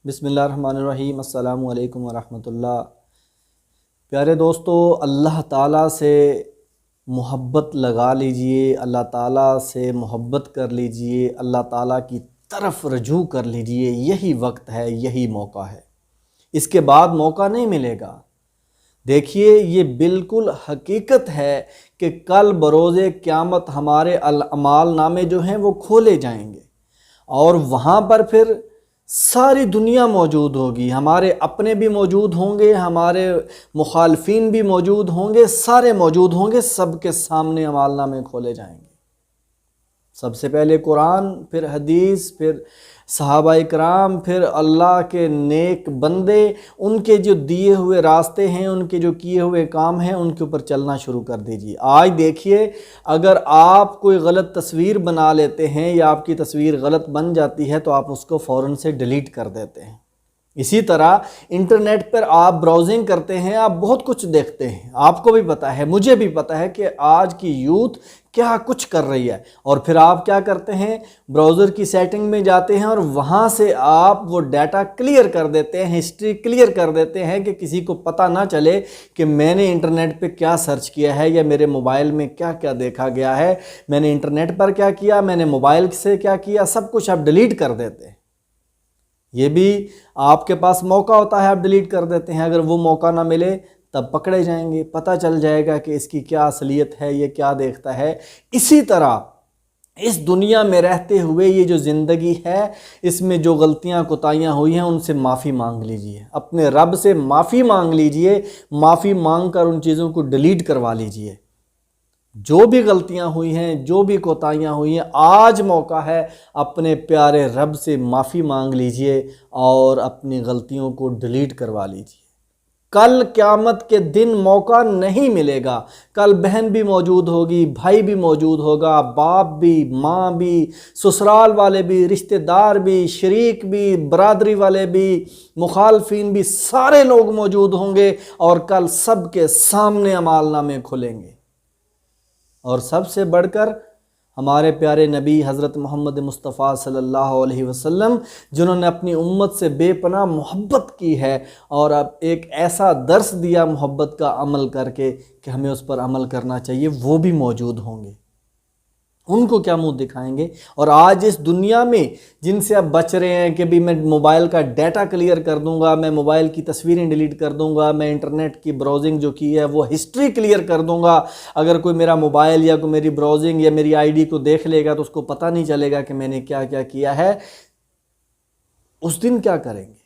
بسم اللہ الرحمن الرحیم۔ السلام علیکم ورحمۃ اللہ۔ پیارے دوستو، اللہ تعالیٰ سے محبت لگا لیجئے، اللہ تعالیٰ سے محبت کر لیجئے، اللہ تعالیٰ کی طرف رجوع کر لیجئے۔ یہی وقت ہے، یہی موقع ہے، اس کے بعد موقع نہیں ملے گا۔ دیکھیے، یہ بالکل حقیقت ہے کہ کل بروز قیامت ہمارے اعمال نامے جو ہیں وہ کھولے جائیں گے، اور وہاں پر پھر ساری دنیا موجود ہوگی، ہمارے اپنے بھی موجود ہوں گے، ہمارے مخالفین بھی موجود ہوں گے، سارے موجود ہوں گے، سب کے سامنے اعمال نامے کھولے جائیں گے۔ سب سے پہلے قرآن، پھر حدیث، پھر صحابہ کرام، پھر اللہ کے نیک بندے، ان کے جو دیے ہوئے راستے ہیں، ان کے جو کیے ہوئے کام ہیں، ان کے اوپر چلنا شروع کر دیجیے۔ آج دیکھیے، اگر آپ کوئی غلط تصویر بنا لیتے ہیں یا آپ کی تصویر غلط بن جاتی ہے تو آپ اس کو فوراً سے ڈیلیٹ کر دیتے ہیں۔ اسی طرح انٹرنیٹ پر آپ براؤزنگ کرتے ہیں، آپ بہت کچھ دیکھتے ہیں، آپ کو بھی پتہ ہے، مجھے بھی پتہ ہے کہ آج کی یوتھ کیا کچھ کر رہی ہے، اور پھر آپ کیا کرتے ہیں، براؤزر کی سیٹنگ میں جاتے ہیں اور وہاں سے آپ وہ ڈیٹا کلیئر کر دیتے ہیں، ہسٹری کلیئر کر دیتے ہیں کہ کسی کو پتہ نہ چلے کہ میں نے انٹرنیٹ پہ کیا سرچ کیا ہے یا میرے موبائل میں کیا کیا دیکھا گیا ہے، میں نے انٹرنیٹ پر کیا کیا، میں نے موبائل سے کیا کیا، سب کچھ آپ ڈیلیٹ کر دیتے ہیں۔ یہ بھی آپ کے پاس موقع ہوتا ہے، آپ ڈیلیٹ کر دیتے ہیں۔ اگر وہ موقع نہ ملے تب پکڑے جائیں گے، پتہ چل جائے گا کہ اس کی کیا اصلیت ہے، یہ کیا دیکھتا ہے۔ اسی طرح اس دنیا میں رہتے ہوئے یہ جو زندگی ہے، اس میں جو غلطیاں کوتاہیاں ہوئی ہیں ان سے معافی مانگ لیجئے، اپنے رب سے معافی مانگ لیجئے، معافی مانگ کر ان چیزوں کو ڈیلیٹ کروا لیجئے۔ جو بھی غلطیاں ہوئی ہیں، جو بھی کوتاہیاں ہوئی ہیں، آج موقع ہے، اپنے پیارے رب سے معافی مانگ لیجئے اور اپنی غلطیوں کو ڈیلیٹ کروا لیجئے۔ کل قیامت کے دن موقع نہیں ملے گا۔ کل بہن بھی موجود ہوگی، بھائی بھی موجود ہوگا، باپ بھی، ماں بھی، سسرال والے بھی، رشتہ دار بھی، شریک بھی، برادری والے بھی، مخالفین بھی، سارے لوگ موجود ہوں گے، اور کل سب کے سامنے اعمال نامے کھلیں گے۔ اور سب سے بڑھ کر ہمارے پیارے نبی حضرت محمد مصطفیٰ صلی اللہ علیہ وسلم، جنہوں نے اپنی امت سے بے پناہ محبت کی ہے اور اب ایک ایسا درس دیا محبت کا عمل کر کے کہ ہمیں اس پر عمل کرنا چاہیے، وہ بھی موجود ہوں گے۔ ان کو کیا منہ دکھائیں گے؟ اور آج اس دنیا میں جن سے اب بچ رہے ہیں کہ بھی میں موبائل کا ڈیٹا کلیئر کر دوں گا، میں موبائل کی تصویریں ڈیلیٹ کر دوں گا، میں انٹرنیٹ کی براؤزنگ جو کی ہے وہ ہسٹری کلیئر کر دوں گا، اگر کوئی میرا موبائل یا کوئی میری براؤزنگ یا میری آئی ڈی کو دیکھ لے گا تو اس کو پتہ نہیں چلے گا کہ میں نے کیا کیا کیا ہے۔ اس دن کیا کریں گے؟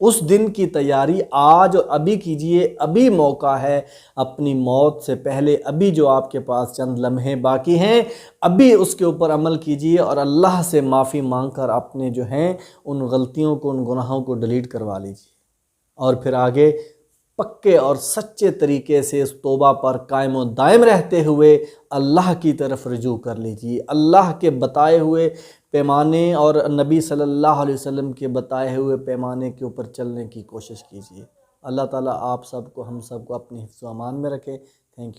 اس دن کی تیاری آج اور ابھی کیجئے، ابھی موقع ہے، اپنی موت سے پہلے ابھی جو آپ کے پاس چند لمحے باقی ہیں، ابھی اس کے اوپر عمل کیجئے اور اللہ سے معافی مانگ کر اپنے جو ہیں ان غلطیوں کو، ان گناہوں کو ڈیلیٹ کروا لیجئے، اور پھر آگے پکے اور سچے طریقے سے اس توبہ پر قائم و دائم رہتے ہوئے اللہ کی طرف رجوع کر لیجئے۔ اللہ کے بتائے ہوئے پیمانے اور نبی صلی اللہ علیہ وسلم کے بتائے ہوئے پیمانے کے اوپر چلنے کی کوشش کیجئے۔ اللہ تعالیٰ آپ سب کو، ہم سب کو اپنی حفظ و امان میں رکھے۔ Thank you.